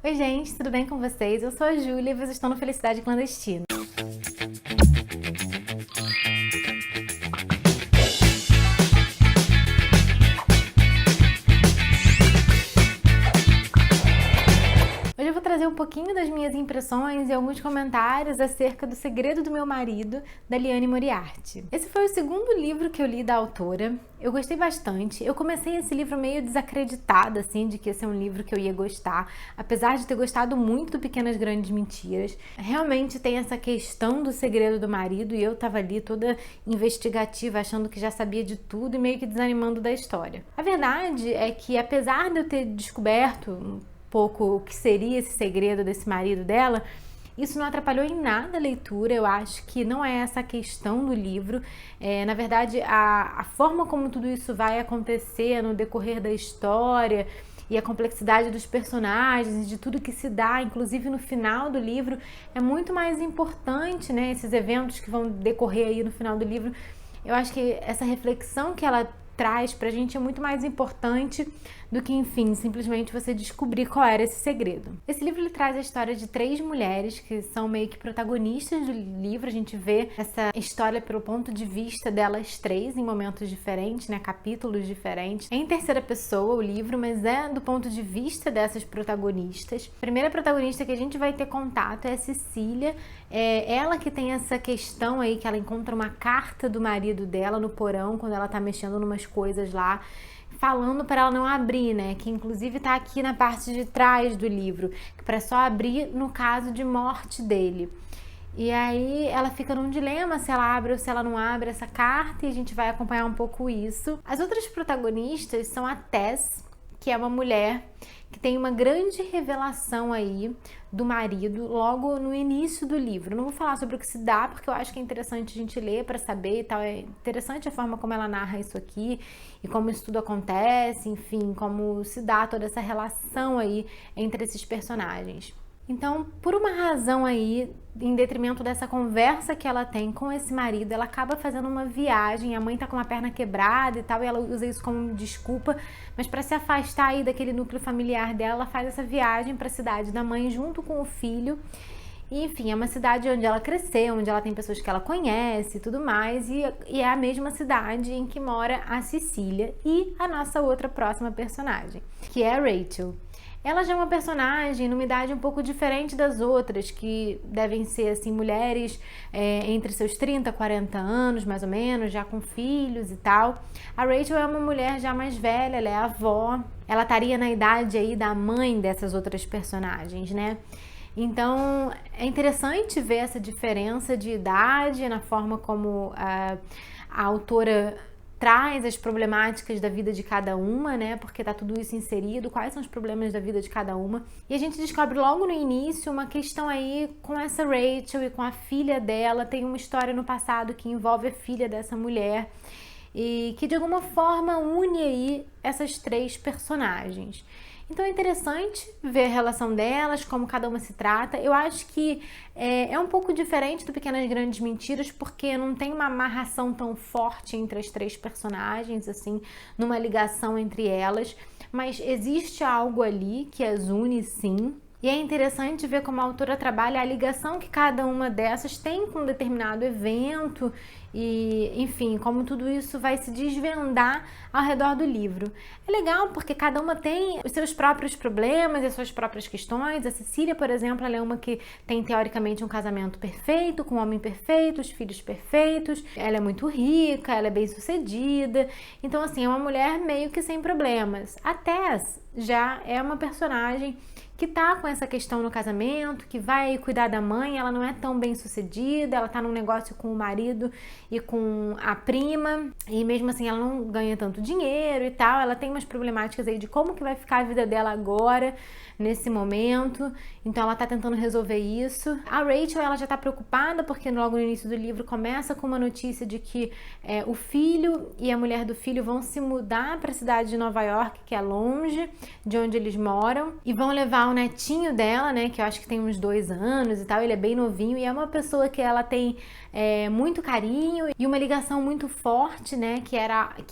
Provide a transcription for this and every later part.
Oi gente, tudo bem com vocês? Eu sou a Júlia e vocês estão no Felicidade Clandestina. Hoje eu vou trazer um pouquinho das minhas impressões e alguns comentários acerca do Segredo do Meu Marido, da Liane Moriarty. Esse foi o segundo livro que eu li da autora. Eu gostei bastante. Eu comecei esse livro meio desacreditada, assim, de que esse é um livro que eu ia gostar, apesar de ter gostado muito do Pequenas Grandes Mentiras. Realmente tem essa questão do segredo do marido e eu tava ali toda investigativa, achando que já sabia de tudo e meio que desanimando da história. A verdade é que, apesar de eu ter descoberto pouco o que seria esse segredo desse marido dela, isso não atrapalhou em nada a leitura. Eu acho que não é essa a questão do livro. Na verdade, a forma como tudo isso vai acontecer no decorrer da história e a complexidade dos personagens e de tudo que se dá, inclusive no final do livro, é muito mais importante, né? Esses eventos que vão decorrer aí no final do livro. Eu acho que essa reflexão que ela traz pra gente é muito mais importante do que, enfim, simplesmente você descobrir qual era esse segredo. Esse livro ele traz a história de 3 mulheres que são meio que protagonistas do livro. A gente vê essa história pelo ponto de vista delas 3 em momentos diferentes, né, capítulos diferentes. É em terceira pessoa o livro, mas é do ponto de vista dessas protagonistas. A primeira protagonista que a gente vai ter contato é a Cecília. É ela que tem essa questão aí que ela encontra uma carta do marido dela no porão quando ela tá mexendo numas coisas lá, falando para ela não abrir, né? Que inclusive tá aqui na parte de trás do livro, que para só abrir no caso de morte dele. E aí ela fica num dilema se ela abre ou se ela não abre essa carta, e a gente vai acompanhar um pouco isso. As outras protagonistas são a Tess, que é uma mulher que tem uma grande revelação aí do marido logo no início do livro. Não vou falar sobre o que se dá, porque eu acho que é interessante a gente ler para saber e tal. É interessante a forma como ela narra isso aqui e como isso tudo acontece, enfim, como se dá toda essa relação aí entre esses personagens. Então, por uma razão aí, em detrimento dessa conversa que ela tem com esse marido, ela acaba fazendo uma viagem. A mãe tá com uma perna quebrada e tal, e ela usa isso como desculpa, mas para se afastar aí daquele núcleo familiar dela, ela faz essa viagem para a cidade da mãe junto com o filho. E, enfim, é uma cidade onde ela cresceu, onde ela tem pessoas que ela conhece e tudo mais, e é a mesma cidade em que mora a Cecília e a nossa outra próxima personagem, que é a Rachel. Ela já é uma personagem numa idade um pouco diferente das outras, que devem ser, assim, mulheres entre seus 30 e 40 anos, mais ou menos, já com filhos e tal. A Rachel é uma mulher já mais velha, ela é avó, ela estaria na idade aí da mãe dessas outras personagens, né? Então, é interessante ver essa diferença de idade na forma como a autora traz as problemáticas da vida de cada uma, né? Porque tá tudo isso inserido, quais são os problemas da vida de cada uma. E a gente descobre logo no início uma questão aí com essa Rachel e com a filha dela. Tem uma história no passado que envolve a filha dessa mulher e que de alguma forma une aí essas 3 personagens. Então é interessante ver a relação delas, como cada uma se trata. Eu acho que é um pouco diferente do Pequenas Grandes Mentiras, porque não tem uma amarração tão forte entre as 3 personagens, assim, numa ligação entre elas. Mas existe algo ali que as une, sim. E é interessante ver como a autora trabalha a ligação que cada uma dessas tem com um determinado evento e, enfim, como tudo isso vai se desvendar ao redor do livro. É legal porque cada uma tem os seus próprios problemas e as suas próprias questões. A Cecília, por exemplo, ela é uma que tem teoricamente um casamento perfeito, com um homem perfeito, os filhos perfeitos. Ela é muito rica, ela é bem-sucedida. Então, assim, é uma mulher meio que sem problemas. A Tess já é uma personagem que tá com essa questão no casamento, que vai cuidar da mãe. Ela não é tão bem sucedida, ela tá num negócio com o marido e com a prima, e mesmo assim ela não ganha tanto dinheiro e tal. Ela tem umas problemáticas aí de como que vai ficar a vida dela agora, nesse momento, então ela tá tentando resolver isso. A Rachel, ela já tá preocupada porque logo no início do livro começa com uma notícia de que o filho e a mulher do filho vão se mudar para a cidade de Nova York, que é longe de onde eles moram, e vão levar o netinho dela, né, que eu acho que tem uns 2 anos e tal, ele é bem novinho e é uma pessoa que ela tem muito carinho e uma ligação muito forte, né, que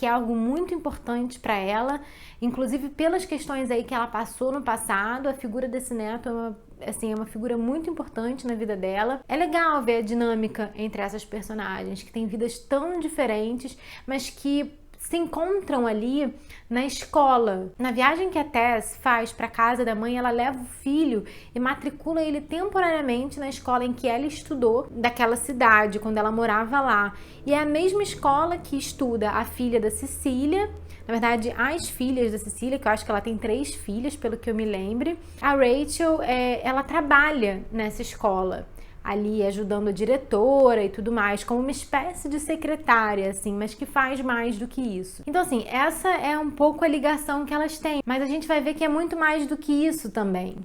é algo muito importante para ela, inclusive pelas questões aí que ela passou no passado. A figura desse neto é uma figura muito importante na vida dela. É legal ver a dinâmica entre essas personagens, que têm vidas tão diferentes, mas que se encontram ali na escola. Na viagem que a Tess faz para casa da mãe, ela leva o filho e matricula ele temporariamente na escola em que ela estudou daquela cidade, quando ela morava lá. E é a mesma escola que estuda a filha da Cecília, na verdade, as filhas da Cecília, que eu acho que ela tem 3 filhas, pelo que eu me lembre. A Rachel, ela trabalha nessa escola, ali ajudando a diretora e tudo mais, como uma espécie de secretária, assim, mas que faz mais do que isso. Então, assim, essa é um pouco a ligação que elas têm, mas a gente vai ver que é muito mais do que isso também.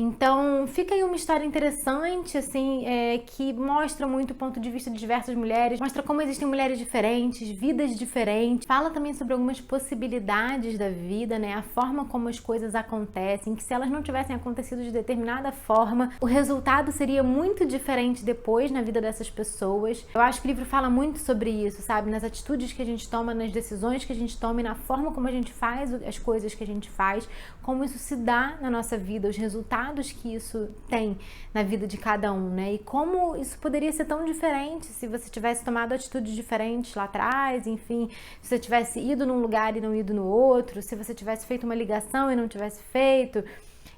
Então, fica aí uma história interessante, assim, que mostra muito o ponto de vista de diversas mulheres, mostra como existem mulheres diferentes, vidas diferentes, fala também sobre algumas possibilidades da vida, né, a forma como as coisas acontecem, que se elas não tivessem acontecido de determinada forma, o resultado seria muito diferente depois na vida dessas pessoas. Eu acho que o livro fala muito sobre isso, sabe, nas atitudes que a gente toma, nas decisões que a gente toma e na forma como a gente faz as coisas que a gente faz, como isso se dá na nossa vida, os resultados que isso tem na vida de cada um, né? E como isso poderia ser tão diferente se você tivesse tomado atitudes diferentes lá atrás, enfim, se você tivesse ido num lugar e não ido no outro, se você tivesse feito uma ligação e não tivesse feito,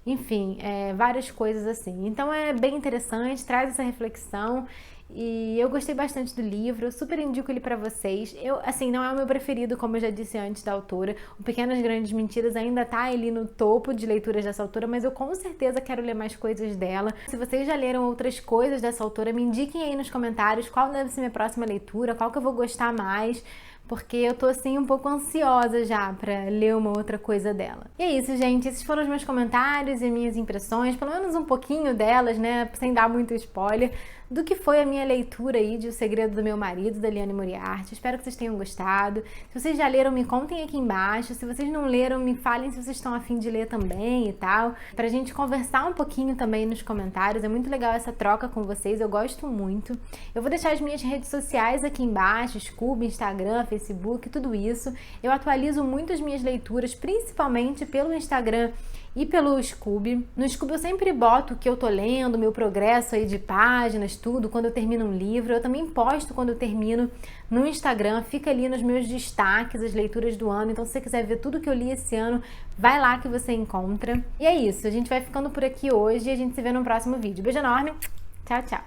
enfim, várias coisas assim. Então é bem interessante, traz essa reflexão. E eu gostei bastante do livro, eu super indico ele pra vocês. Assim, não é o meu preferido, como eu já disse antes, da autora. O Pequenas Grandes Mentiras ainda tá ali no topo de leituras dessa autora, mas eu com certeza quero ler mais coisas dela. Se vocês já leram outras coisas dessa autora, me indiquem aí nos comentários qual deve ser minha próxima leitura, qual que eu vou gostar mais, porque eu tô assim um pouco ansiosa já pra ler uma outra coisa dela. E é isso, gente, esses foram os meus comentários e minhas impressões, pelo menos um pouquinho delas, né, sem dar muito spoiler, do que foi a minha leitura aí de O Segredo do Meu Marido, da Liane Moriarty. Espero que vocês tenham gostado. Se vocês já leram, me contem aqui embaixo. Se vocês não leram, me falem se vocês estão a fim de ler também e tal, pra gente conversar um pouquinho também nos comentários. É muito legal essa troca com vocês, eu gosto muito. Eu vou deixar as minhas redes sociais aqui embaixo, Scoob, Instagram, Facebook, tudo isso. Eu atualizo muito as minhas leituras, principalmente pelo Instagram e pelo Scoob. No Scoob eu sempre boto o que eu tô lendo, meu progresso aí de páginas, tudo, quando eu termino um livro. Eu também posto quando eu termino no Instagram, fica ali nos meus destaques, as leituras do ano. Então se você quiser ver tudo que eu li esse ano, vai lá que você encontra. E é isso, a gente vai ficando por aqui hoje e a gente se vê no próximo vídeo. Beijo enorme, tchau, tchau!